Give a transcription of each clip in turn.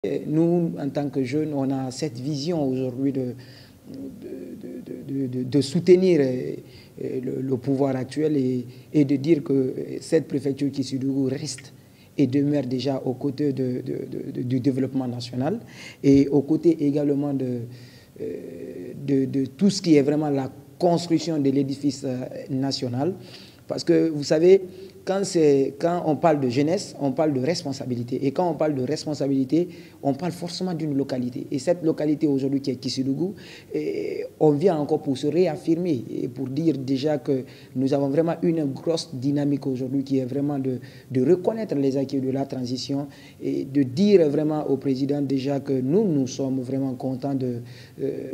Nous, en tant que jeunes, on a cette vision aujourd'hui de soutenir le pouvoir actuel et de dire que cette préfecture Kissoudou reste et demeure déjà aux côtés du développement national et aux côtés également de tout ce qui est vraiment la construction de l'édifice national. Parce que vous savez, quand on parle de jeunesse, on parle de responsabilité. Et quand on parle de responsabilité, on parle forcément d'une localité. Et cette localité aujourd'hui qui est Kissoudou, on vient encore pour se réaffirmer et pour dire déjà que nous avons vraiment une grosse dynamique aujourd'hui qui est vraiment de reconnaître les acquis de la transition et de dire vraiment au président déjà que nous sommes vraiment contents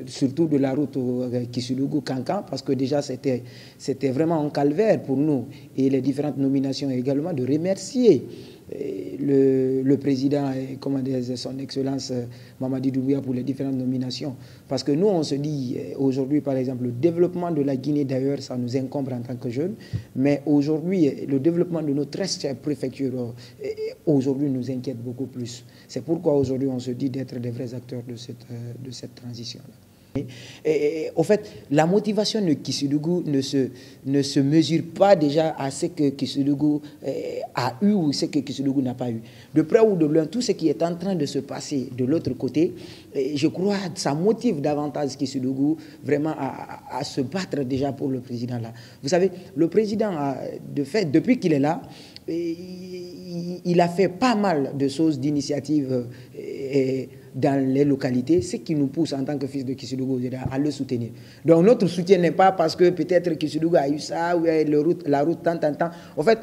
surtout de la route Kissoudou-Kankan parce que déjà c'était vraiment un calvaire pour nous et les différentes nominations également, de remercier le président et comment dire, son excellence Mamadi Doumbouya pour les différentes nominations. Parce que nous, on se dit aujourd'hui, par exemple, le développement de la Guinée, d'ailleurs, ça nous incombe en tant que jeunes, mais aujourd'hui, le développement de notre préfecture, aujourd'hui, nous inquiète beaucoup plus. C'est pourquoi aujourd'hui, on se dit d'être des vrais acteurs de cette transition-là. Au fait, la motivation de Kissoudou ne se mesure pas déjà à ce que Kissoudou a eu ou ce que Kissoudou n'a pas eu. De près ou de loin, tout ce qui est en train de se passer de l'autre côté, je crois que ça motive davantage Kissoudou vraiment à se battre déjà pour le président là. Vous savez, le président, de fait, depuis qu'il est là, il a fait pas mal de choses, d'initiatives dans les localités, ce qui nous pousse en tant que fils de Kissoudou à le soutenir. Donc notre soutien n'est pas parce que peut-être Kissoudou a eu ça, ou la route tant. En fait,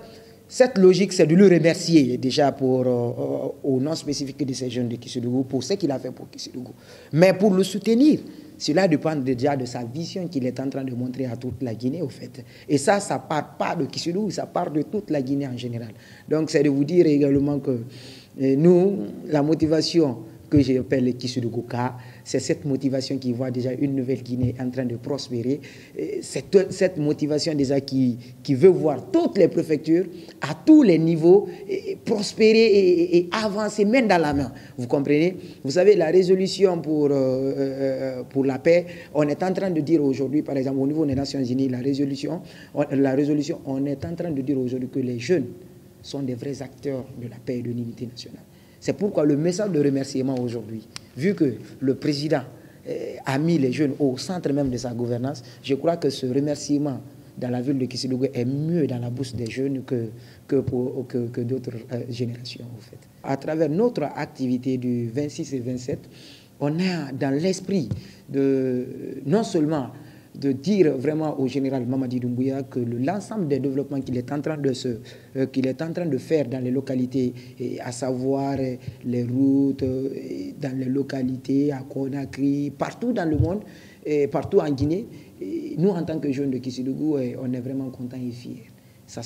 cette logique, c'est de le remercier déjà au nom spécifique de ces jeunes de Kissoudou, pour ce qu'il a fait pour Kissoudou. Mais pour le soutenir, cela dépend déjà de sa vision qu'il est en train de montrer à toute la Guinée, au fait. Et ça ne part pas de Kissoudou, ça part de toute la Guinée en général. Donc c'est de vous dire également que nous, la motivation que j'appelle Kissoudou-Ka, c'est cette motivation qui voit déjà une nouvelle Guinée en train de prospérer. Cette motivation déjà qui veut voir toutes les préfectures à tous les niveaux prospérer et avancer main dans la main. Vous comprenez? Vous savez, la résolution pour la paix, on est en train de dire aujourd'hui, par exemple, au niveau des Nations Unies, la résolution, on est en train de dire aujourd'hui que les jeunes sont des vrais acteurs de la paix et de l'unité nationale. C'est pourquoi le message de remerciement aujourd'hui, vu que le président a mis les jeunes au centre même de sa gouvernance, je crois que ce remerciement dans la ville de Kissoudou est mieux dans la bouche des jeunes que d'autres générations, en fait. À travers notre activité du 26 et 27, on a dans l'esprit de non seulement de dire vraiment au général Mamadi Doumbouya que l'ensemble des développements qu'il est en train de faire dans les localités, à savoir les routes, dans les localités, à Conakry, partout dans le monde, et partout en Guinée, nous en tant que jeunes de Kissoudou, on est vraiment contents et fiers. Ça,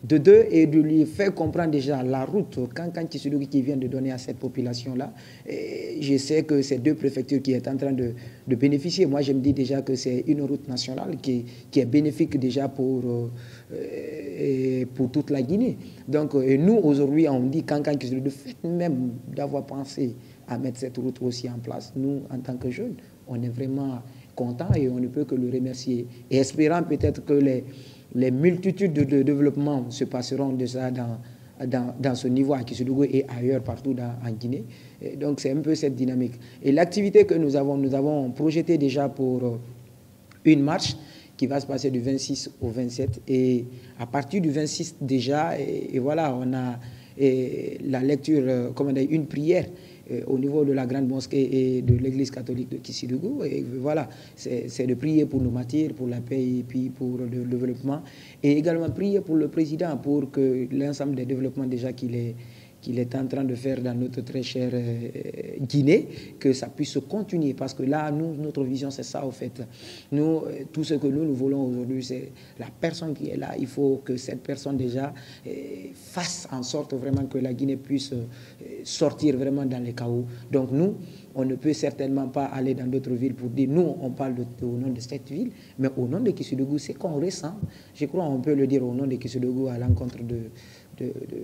de deux, et de lui faire comprendre déjà la route Kankan-Kissoudou qui vient de donner à cette population-là. Je sais que c'est deux préfectures qui sont en train de bénéficier. Moi, je me dis déjà que c'est une route nationale qui est bénéfique déjà pour toute la Guinée. Donc, nous, aujourd'hui, on dit Kankan-Kissoudou, de fait même d'avoir pensé à mettre cette route aussi en place. Nous, en tant que jeunes, on est vraiment contents et on ne peut que le remercier. Et espérant peut-être que les multitudes de développements se passeront déjà dans ce niveau à Kissoudou et ailleurs partout en Guinée. Et donc c'est un peu cette dynamique. Et l'activité que nous avons projeté déjà pour une marche qui va se passer du 26 au 27. Et à partir du 26 déjà, et voilà, on a la lecture, comment dire, une prière au niveau de la grande mosquée et de l'église catholique de Kissoudou. Et voilà, c'est de prier pour nos martyrs, pour la paix et puis pour le développement. Et également prier pour le président, pour que l'ensemble des développements déjà qu'il est en train de faire dans notre très chère Guinée, que ça puisse continuer. Parce que là, notre vision, c'est ça, au fait. Nous, tout ce que nous voulons aujourd'hui, c'est la personne qui est là. Il faut que cette personne, déjà, fasse en sorte vraiment que la Guinée puisse sortir vraiment dans les chaos. Donc, nous, on ne peut certainement pas aller dans d'autres villes pour dire, nous, on parle au nom de cette ville, mais au nom de Kissoudou, c'est qu'on ressent. Je crois qu'on peut le dire au nom de Kissoudou à l'encontre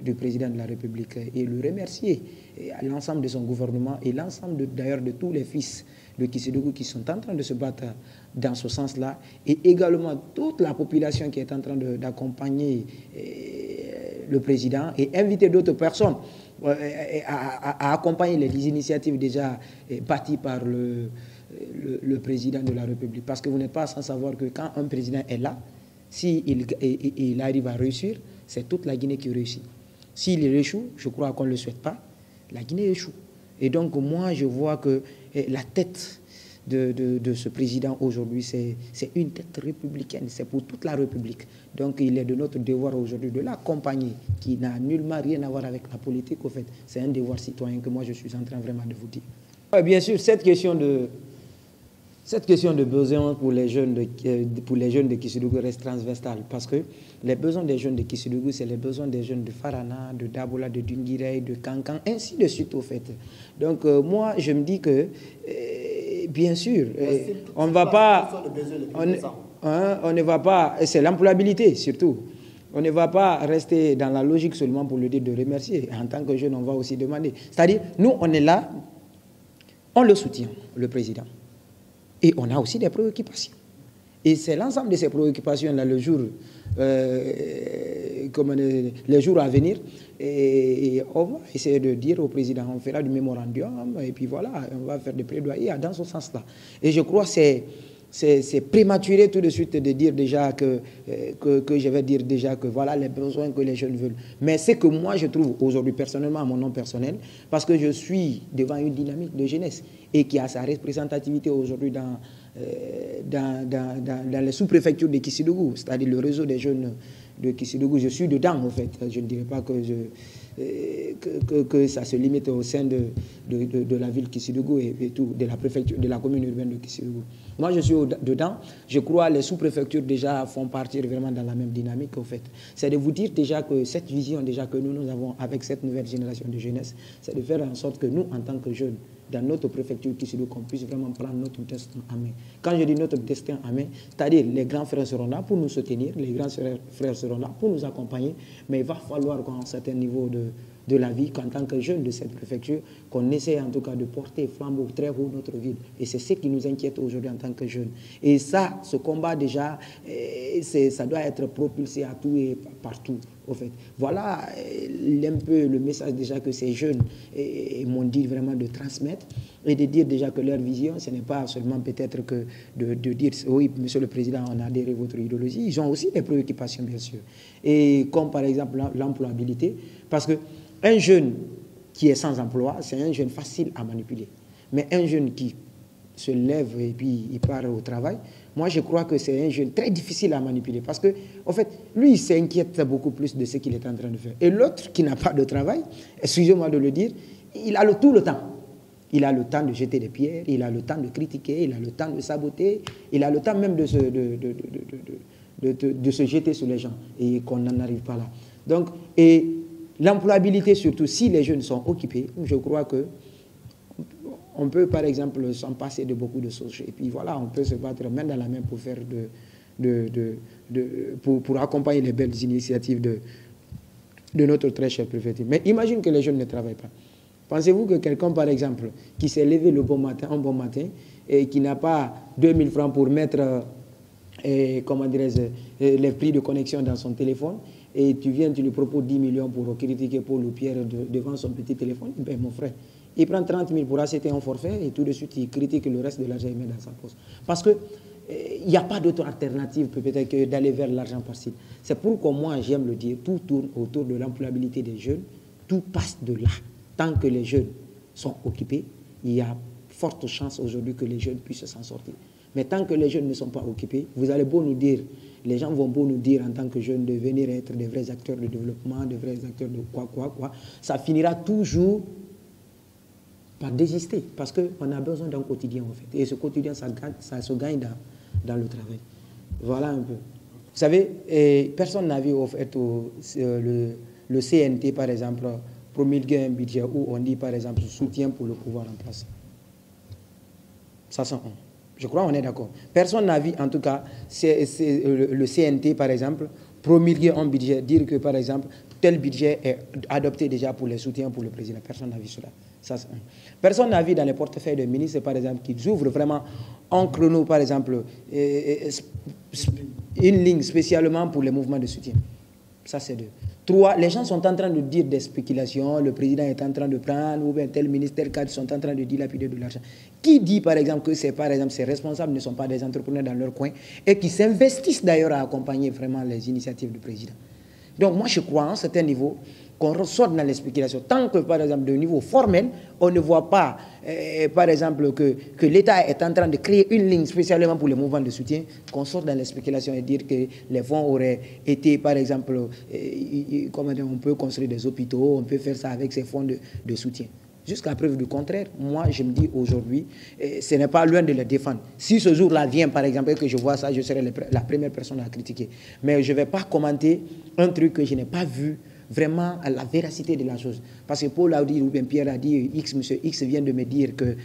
du président de la République et le remercier à l'ensemble de son gouvernement et l'ensemble d'ailleurs de tous les fils de Kissédougou qui sont en train de se battre dans ce sens-là et également toute la population qui est en train d'accompagner le président et inviter d'autres personnes à accompagner les initiatives déjà bâties par le président de la République. Parce que vous n'êtes pas sans savoir que quand un président est là, s'il arrive à réussir, c'est toute la Guinée qui réussit. S'il échoue, je crois qu'on ne le souhaite pas, la Guinée échoue. Et donc moi, je vois que la tête de ce président aujourd'hui, c'est une tête républicaine, c'est pour toute la République. Donc il est de notre devoir aujourd'hui de l'accompagner, qui n'a nullement rien à voir avec la politique, au fait. C'est un devoir citoyen que moi je suis en train vraiment de vous dire. Bien sûr, cette question de besoin pour les jeunes de Kissédougou reste transversale parce que les besoins des jeunes de Kissédougou, c'est les besoins des jeunes de Farana, de Dabola, de Dungirei, de Kankan, ainsi de suite au fait. Donc moi, je me dis que, bien sûr, on ne va pas... On ne va pas... C'est l'employabilité surtout. On ne va pas rester dans la logique seulement pour le dire de remercier. En tant que jeune, on va aussi demander. C'est-à-dire, nous, on est là, on le soutient, le président. Et on a aussi des préoccupations. Et c'est l'ensemble de ces préoccupations-là, les jours à venir. Et on va essayer de dire au président, on fera du mémorandum, et puis voilà, on va faire des plaidoyers dans ce sens-là. Et je crois que c'est prématuré tout de suite de dire déjà que je vais dire déjà que voilà les besoins que les jeunes veulent. Mais c'est que moi je trouve aujourd'hui personnellement, à mon nom personnel, parce que je suis devant une dynamique de jeunesse et qui a sa représentativité aujourd'hui dans les sous-préfectures de Kissédougou, c'est-à-dire le réseau des jeunes de Kissédougou. Je suis dedans en fait. Je ne dirais pas que ça se limite au sein de la ville de Kissédougou et tout, de la préfecture, de la commune urbaine de Kissédougou. Moi, je suis dedans. Je crois que les sous-préfectures déjà font partir vraiment dans la même dynamique, en fait. C'est de vous dire déjà que cette vision déjà que nous avons avec cette nouvelle génération de jeunesse, c'est de faire en sorte que nous, en tant que jeunes, dans notre préfecture Kissédougou, qu'on puisse vraiment prendre notre destin en main. Quand je dis notre destin en main, c'est-à-dire les grands frères seront là pour nous soutenir, les grands frères seront là pour nous accompagner, mais il va falloir qu'à un certain niveau de la vie, qu'en tant que jeunes de cette préfecture, qu'on essaie en tout cas de porter flambeau très haut notre ville. Et c'est ce qui nous inquiète aujourd'hui en tant que jeunes. Et ça, ce combat déjà, ça doit être propulsé à tout et partout, au fait. Voilà un peu le message déjà que ces jeunes m'ont dit vraiment de transmettre et de dire déjà que leur vision, ce n'est pas seulement peut-être que de dire oui, monsieur le président, on a adhéré à votre idéologie. Ils ont aussi des préoccupations, bien sûr. Et comme par exemple l'employabilité, parce que un jeune qui est sans emploi, c'est un jeune facile à manipuler. Mais un jeune qui se lève et puis il part au travail, moi je crois que c'est un jeune très difficile à manipuler parce que, en fait, lui il s'inquiète beaucoup plus de ce qu'il est en train de faire. Et l'autre qui n'a pas de travail, excusez-moi de le dire, il a tout le temps. Il a le temps de jeter des pierres, il a le temps de critiquer, il a le temps de saboter, il a le temps même de se jeter sur les gens et qu'on n'en arrive pas là. Donc, et l'employabilité surtout, si les jeunes sont occupés, je crois que on peut par exemple s'en passer de beaucoup de choses. Et puis voilà, on peut se battre main dans la main pour faire pour accompagner les belles initiatives de notre très cher préfecture. Mais imagine que les jeunes ne travaillent pas. Pensez-vous que quelqu'un, par exemple, qui s'est levé un bon matin, et qui n'a pas 2000 francs pour mettre comment les prix de connexion dans son téléphone, et tu lui proposes 10 millions pour critiquer Paul ou Pierre devant son petit téléphone, ben mon frère, il prend 30 000 pour acheter un forfait et tout de suite il critique le reste de l'argent qu'il met dans sa poche. Parce qu'il n'y a pas d'autre alternative peut-être que d'aller vers l'argent facile. C'est pourquoi moi j'aime le dire, tout tourne autour de l'employabilité des jeunes, tout passe de là. Tant que les jeunes sont occupés, il y a forte chance aujourd'hui que les jeunes puissent s'en sortir. Mais tant que les jeunes ne sont pas occupés, vous allez beau nous dire, les gens vont beau nous dire en tant que jeunes de venir être des vrais acteurs de développement, des vrais acteurs de quoi, ça finira toujours par désister parce qu'on a besoin d'un quotidien en fait. Et ce quotidien, ça se gagne dans le travail. Voilà un peu. Vous savez, personne n'a vu en fait, le CNT par exemple promulguer un budget où on dit par exemple soutien pour le pouvoir en place. Ça c'est un. Je crois qu'on est d'accord. Personne n'a vu, en tout cas, le CNT, par exemple, promulguer un budget, dire que, par exemple, tel budget est adopté déjà pour les soutiens pour le président. Personne n'a vu cela. Ça, personne n'a vu dans les portefeuilles de ministres, par exemple, qu'ils ouvrent vraiment en chrono, par exemple, une ligne spécialement pour les mouvements de soutien. Ça, c'est deux. Trois, les gens sont en train de dire des spéculations, le président est en train de prendre, ou bien tel ministre, tel cadre sont en train de dilapider de l'argent. Qui dit, par exemple, que par exemple, ces responsables ne sont pas des entrepreneurs dans leur coin et qui s'investissent d'ailleurs à accompagner vraiment les initiatives du président? Donc, moi, je crois, à un certain niveau, qu'on ressorte dans les spéculations. Tant que, par exemple, de niveau formel, on ne voit pas, par exemple, que l'État est en train de créer une ligne spécialement pour les mouvements de soutien, qu'on sorte dans les spéculations et dire que les fonds auraient été, par exemple, comment dire, on peut construire des hôpitaux, on peut faire ça avec ces fonds de soutien. Jusqu'à preuve du contraire, moi, je me dis aujourd'hui, ce n'est pas loin de les défendre. Si ce jour-là vient, par exemple, et que je vois ça, je serai la première personne à critiquer. Mais je ne vais pas commenter un truc que je n'ai pas vu vraiment à la véracité de la chose. Parce que Paul a dit, ou bien Pierre a dit, monsieur X vient de me dire que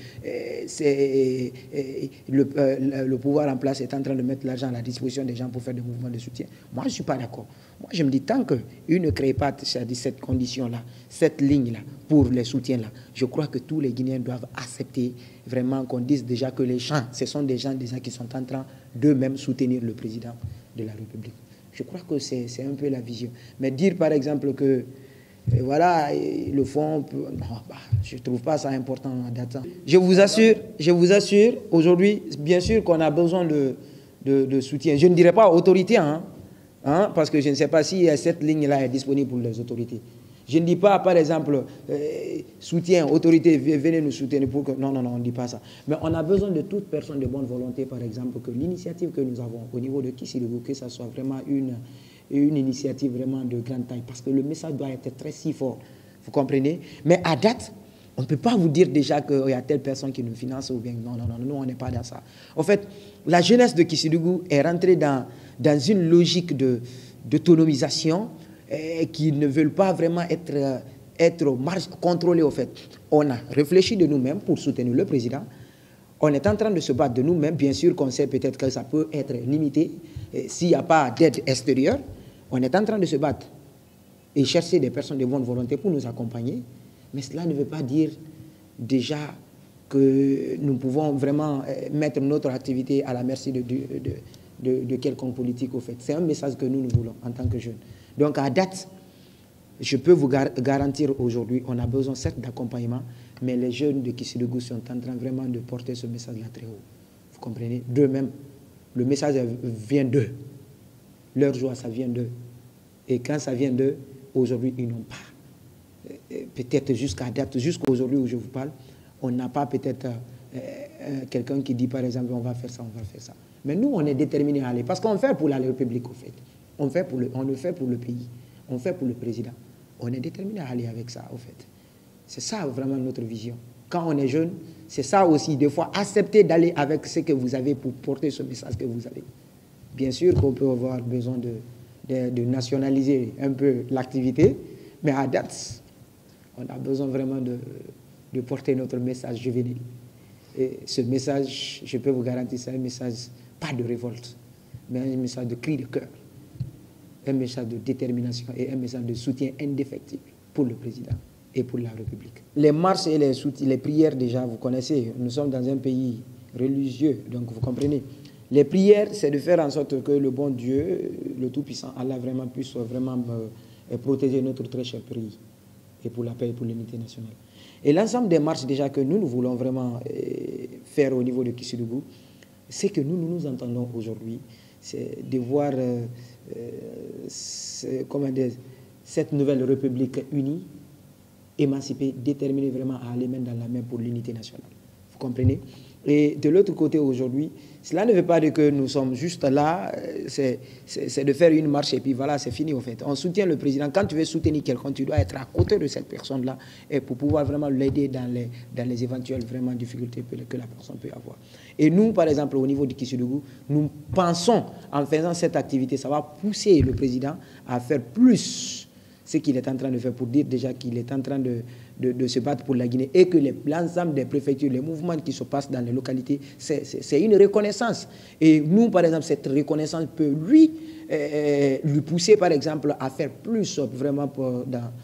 le pouvoir en place est en train de mettre l'argent à la disposition des gens pour faire des mouvements de soutien. Moi, je ne suis pas d'accord. Moi, je me dis, tant qu'il ne crée pas cette condition-là, cette ligne-là, pour les soutiens-là, je crois que tous les Guinéens doivent accepter vraiment qu'on dise déjà que les gens, ce sont des gens déjà qui sont en train d'eux-mêmes soutenir le président de la République. Je crois que c'est un peu la vision. Mais dire par exemple que, voilà, le fonds, je ne trouve pas ça important à date. Je vous assure, aujourd'hui, bien sûr qu'on a besoin de soutien. Je ne dirais pas autorité, parce que je ne sais pas si cette ligne-là est disponible pour les autorités. Je ne dis pas, par exemple, soutien, autorité, venez nous soutenir pour que... Non, on ne dit pas ça. Mais on a besoin de toute personne de bonne volonté, par exemple, que l'initiative que nous avons au niveau de Kisirigou, que ça soit vraiment une initiative vraiment de grande taille, parce que le message doit être très si fort, vous comprenez? Mais à date, on ne peut pas vous dire déjà qu'il y a telle personne qui nous finance ou bien... Non, nous, on n'est pas dans ça. En fait, la jeunesse de Kisirigou est rentrée dans une logique d'autonomisation, qui ne veulent pas vraiment être contrôlés au fait. On a réfléchi de nous-mêmes pour soutenir le président. On est en train de se battre de nous-mêmes. Bien sûr qu'on sait peut-être que ça peut être limité s'il n'y a pas d'aide extérieure. On est en train de se battre et chercher des personnes de bonne volonté pour nous accompagner. Mais cela ne veut pas dire déjà que nous pouvons vraiment mettre notre activité à la merci de quelconque politique au fait. C'est un message que nous voulons en tant que jeunes. Donc, à date, je peux vous garantir aujourd'hui, on a besoin certes d'accompagnement, mais les jeunes de Kisirigou sont en train vraiment de porter ce message-là très haut. Vous comprenez? D'eux-mêmes, le message vient d'eux. Leur joie, ça vient d'eux. Et quand ça vient d'eux, aujourd'hui, ils n'ont pas. Peut-être jusqu'à date, jusqu'à aujourd'hui où je vous parle, on n'a pas peut-être quelqu'un qui dit, par exemple, on va faire ça, on va faire ça. Mais nous, on est déterminés à aller. Parce qu'on fait pour la République, au fait. On le fait pour le pays, on fait pour le président. On est déterminé à aller avec ça, au fait. C'est ça vraiment notre vision. Quand on est jeune, c'est ça aussi, des fois, accepter d'aller avec ce que vous avez pour porter ce message que vous avez. Bien sûr qu'on peut avoir besoin de nationaliser un peu l'activité, mais à date, on a besoin vraiment de porter notre message juvénile. Et ce message, je peux vous garantir, c'est un message, pas de révolte, mais un message de cri de cœur. Un message de détermination et un message de soutien indéfectible pour le président et pour la République. Les marches et les prières, déjà, vous connaissez, nous sommes dans un pays religieux, donc vous comprenez. Les prières, c'est de faire en sorte que le bon Dieu, le Tout-Puissant, Allah, vraiment puisse vraiment protéger notre très cher pays et pour la paix et pour l'unité nationale. Et l'ensemble des marches, déjà, que nous voulons vraiment faire au niveau de Kisirigou, c'est que nous entendons aujourd'hui, c'est de voir cette nouvelle République unie, émancipée, déterminée vraiment à aller main dans la main pour l'unité nationale. Vous comprenez? Et de l'autre côté aujourd'hui, cela ne veut pas dire que nous sommes juste là, c'est de faire une marche et puis voilà, c'est fini au fait. On soutient le président. Quand tu veux soutenir quelqu'un, tu dois être à côté de cette personne-là et pour pouvoir vraiment l'aider dans les éventuelles vraiment difficultés que la personne peut avoir. Et nous, par exemple, au niveau du Kisirigou, nous pensons, en faisant cette activité, ça va pousser le président à faire plus ce qu'il est en train de faire pour dire déjà qu'il est en train de se battre pour la Guinée et que l'ensemble des préfectures, les mouvements qui se passent dans les localités, c'est une reconnaissance. Et nous, par exemple, cette reconnaissance peut lui pousser, par exemple, à faire plus vraiment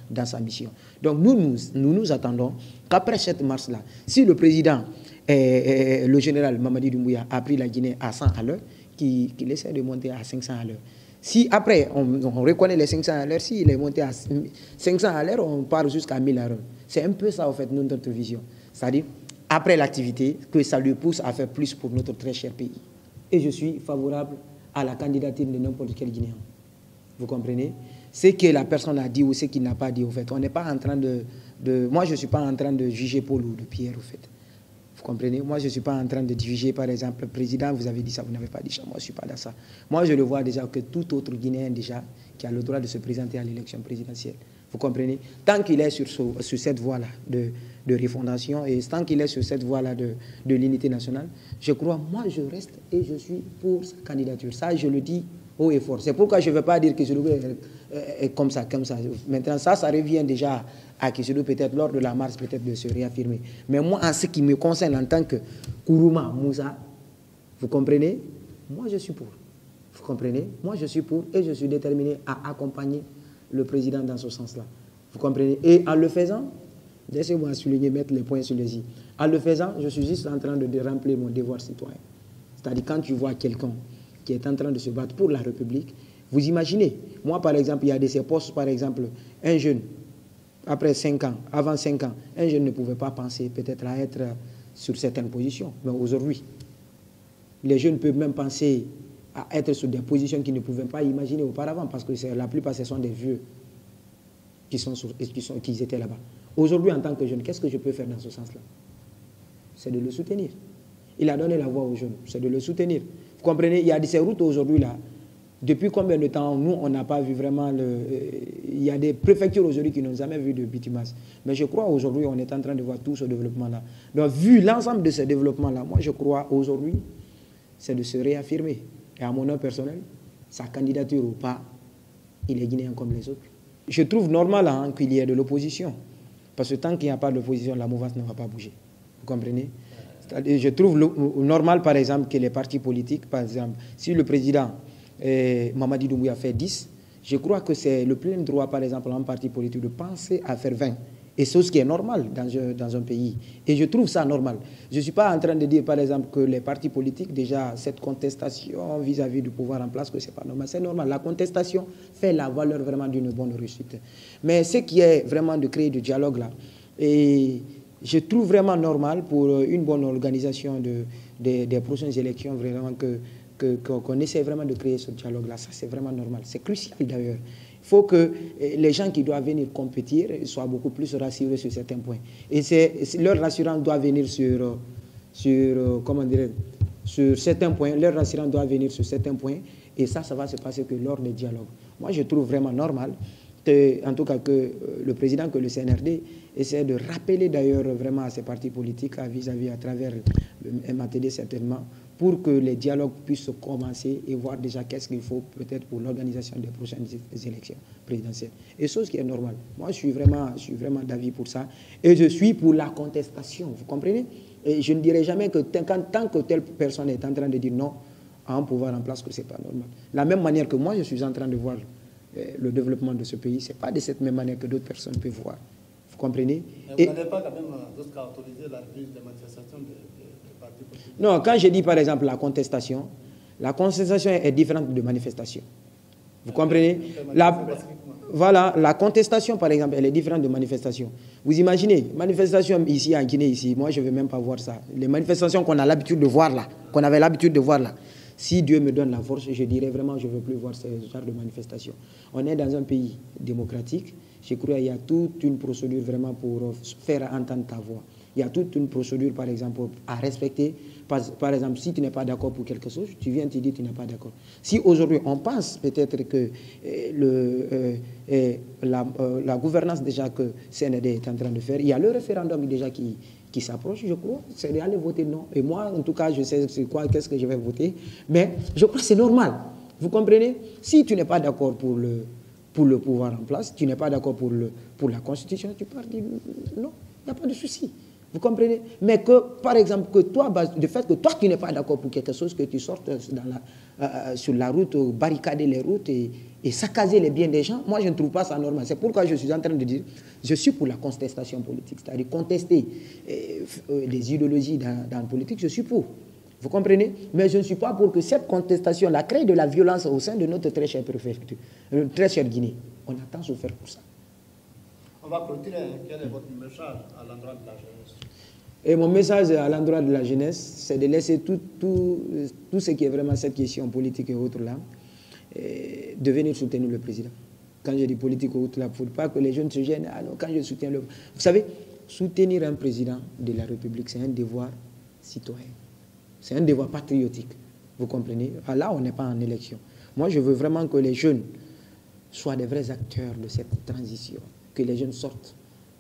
dans sa mission. Donc nous attendons qu'après cette marche-là, si le président, le général Mamadi Doumbouya a pris la Guinée à 100 à l'heure, qu'il essaie de monter à 500 à l'heure. Si après, on reconnaît les 500 à l'heure, s'il est monté à 500 à l'heure, on part jusqu'à 1000 à l'heure. C'est un peu ça, en fait, notre vision. C'est-à-dire, après l'activité, que ça lui pousse à faire plus pour notre très cher pays. Et je suis favorable à la candidature de n'importe quel Guinéen. Vous comprenez? Ce que la personne a dit ou ce qu'il n'a pas dit, au fait. On n'est pas en train moi, je ne suis pas en train de juger Paul ou de Pierre, au fait. Vous comprenez? Moi, je ne suis pas en train de juger, par exemple, le président, vous avez dit ça, vous n'avez pas dit ça. Moi, je ne suis pas dans ça. Moi, je le vois déjà que tout autre Guinéen, déjà, qui a le droit de se présenter à l'élection présidentielle. Vous comprenez? Tant qu'il est sur cette voie-là de refondation et tant qu'il est sur cette voie-là de l'unité nationale, je crois, moi, je reste et je suis pour sa candidature. Ça, je le dis haut et fort. C'est pourquoi je ne veux pas dire que je est comme ça, comme ça. Maintenant, ça revient déjà à Kishidou, peut-être lors de la marche, peut-être de se réaffirmer. Mais moi, en ce qui me concerne en tant que Kourouma Moussa, vous comprenez? Moi, je suis pour. Vous comprenez? Moi, je suis pour et je suis déterminé à accompagner le président dans ce sens-là. Vous comprenez? Et en le faisant, laissez-moi souligner, mettre les points sur les i. En le faisant, je suis juste en train de remplir mon devoir citoyen. C'est-à-dire quand tu vois quelqu'un qui est en train de se battre pour la République, vous imaginez, moi par exemple, il y a de ces postes, par exemple, un jeune, après 5 ans, avant 5 ans, un jeune ne pouvait pas penser peut-être à être sur certaines positions. Mais aujourd'hui, les jeunes peuvent même penser à être sur des positions qu'ils ne pouvaient pas imaginer auparavant, parce que la plupart, ce sont des vieux qui étaient là-bas. Aujourd'hui, en tant que jeune, qu'est-ce que je peux faire dans ce sens-là? C'est de le soutenir. Il a donné la voix aux jeunes, c'est de le soutenir. Vous comprenez, il y a de ces routes aujourd'hui-là. Depuis combien de temps, nous, on n'a pas vu vraiment il y a des préfectures aujourd'hui qui n'ont jamais vu de bitumas. Mais je crois aujourd'hui, on est en train de voir tout ce développement-là. Donc, vu l'ensemble de ce développement-là, moi, je crois aujourd'hui, c'est de se réaffirmer. Et à mon nom personnel, sa candidature ou pas, il est guinéen comme les autres. Je trouve normal hein, qu'il y ait de l'opposition. Parce que tant qu'il n'y a pas d'opposition, la mouvance ne va pas bouger. Vous comprenez? Je trouve normal, par exemple, que les partis politiques, par exemple, si le président Mamadi Doumbouya fait 10, je crois que c'est le plein droit, par exemple, en parti politique de penser à faire 20. Et c'est ce qui est normal dans un pays. Et je trouve ça normal. Je ne suis pas en train de dire, par exemple, que les partis politiques, déjà, cette contestation vis-à-vis du pouvoir en place, que ce n'est pas normal. C'est normal. La contestation fait la valeur vraiment d'une bonne réussite. Mais ce qui est vraiment de créer du dialogue là, et je trouve vraiment normal pour une bonne organisation des prochaines élections, vraiment qu'on essaie vraiment de créer ce dialogue-là. Ça, c'est vraiment normal. C'est crucial d'ailleurs. Il faut que les gens qui doivent venir compétir soient beaucoup plus rassurés sur certains points. Et leur rassurance doit venir sur certains points. Leur rassurance doit venir sur certains points. Et ça va se passer que lors des dialogues. Moi, je trouve vraiment normal, en tout cas, que le président, que le CNRD essaie de rappeler d'ailleurs vraiment à ces partis politiques vis-à-vis à travers le MATD certainement, pour que les dialogues puissent commencer et voir déjà qu'est-ce qu'il faut peut-être pour l'organisation des prochaines élections présidentielles. Et chose qui est normale. Moi, je suis vraiment d'avis pour ça. Et je suis pour la contestation, vous comprenez? Et je ne dirai jamais que tant que telle personne est en train de dire non à un pouvoir en place, que ce n'est pas normal. De la même manière que moi, je suis en train de voir le développement de ce pays, ce n'est pas de cette même manière que d'autres personnes peuvent voir. Vous comprenez? Mais vous n'avez pas quand même jusqu'à autoriser la reprise des manifestations des partis politiques? Non, quand je dis par exemple la contestation est différente de manifestation. Vous comprenez? Voilà, la contestation par exemple, elle est différente de manifestation. Vous imaginez, manifestation ici en Guinée, ici, moi je ne veux même pas voir ça. Les manifestations qu'on a l'habitude de voir là, qu'on avait l'habitude de voir là, si Dieu me donne la force, je dirais vraiment je ne veux plus voir ce genre de manifestation. On est dans un pays démocratique. Je crois qu'il y a toute une procédure vraiment pour faire entendre ta voix. Il y a toute une procédure, par exemple, à respecter. Par exemple, si tu n'es pas d'accord pour quelque chose, tu viens te dire que tu n'es pas d'accord. Si aujourd'hui, on pense peut-être que la gouvernance déjà que CNRD est en train de faire, il y a le référendum déjà qui s'approche, je crois, c'est d'aller voter non. Et moi, en tout cas, je sais qu'est-ce que je vais voter. Mais je crois que c'est normal. Vous comprenez? Si tu n'es pas d'accord pour pour le pouvoir en place, tu n'es pas d'accord pour la Constitution, tu pars dire non, il n'y a pas de souci. Vous comprenez? Mais que, par exemple, que toi, le fait que toi, tu n'es pas d'accord pour quelque chose, que tu sortes sur la route, barricader les routes et saccager les biens des gens, moi, je ne trouve pas ça normal. C'est pourquoi je suis en train de dire, je suis pour la contestation politique, c'est-à-dire contester les idéologies dans la politique, je suis pour. Vous comprenez? Mais je ne suis pas pour que cette contestation-là crée de la violence au sein de notre très chère préfecture, très chère Guinée. On a tant souffert pour ça. On va clôturer. Quel est votre message à l'endroit de la jeunesse? Et mon message à l'endroit de la jeunesse, c'est de laisser tout ce qui est vraiment cette question politique et autres là, de venir soutenir le président. Quand je dis politique et autres là, il ne faut pas que les jeunes se gênent. Ah non, quand je soutiens le... Vous savez, soutenir un président de la République, c'est un devoir citoyen. C'est un devoir patriotique. Vous comprenez? Là, on n'est pas en élection. Moi, je veux vraiment que les jeunes soient des vrais acteurs de cette transition. Que les jeunes sortent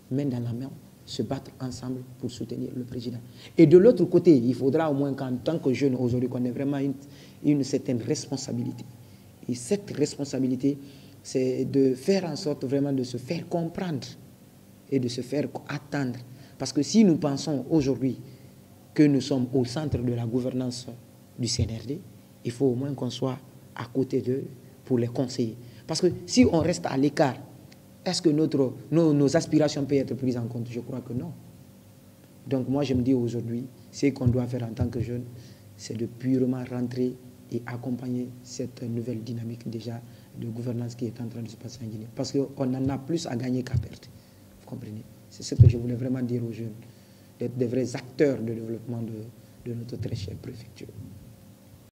main dans la main, se battre ensemble pour soutenir le président. Et de l'autre côté, il faudra au moins qu'en tant que jeunes aujourd'hui, qu'on ait vraiment une certaine responsabilité. Et cette responsabilité, c'est de faire en sorte vraiment de se faire comprendre et de se faire attendre. Parce que si nous pensons aujourd'hui que nous sommes au centre de la gouvernance du CNRD, il faut au moins qu'on soit à côté d'eux pour les conseiller. Parce que si on reste à l'écart, est-ce que nos aspirations peuvent être prises en compte? Je crois que non. Donc moi, je me dis aujourd'hui, ce qu'on doit faire en tant que jeune, c'est de purement rentrer et accompagner cette nouvelle dynamique déjà de gouvernance qui est en train de se passer en Guinée. Parce qu'on en a plus à gagner qu'à perdre. Vous comprenez? C'est ce que je voulais vraiment dire aux jeunes, d'être des vrais acteurs de développement de notre très chère préfecture.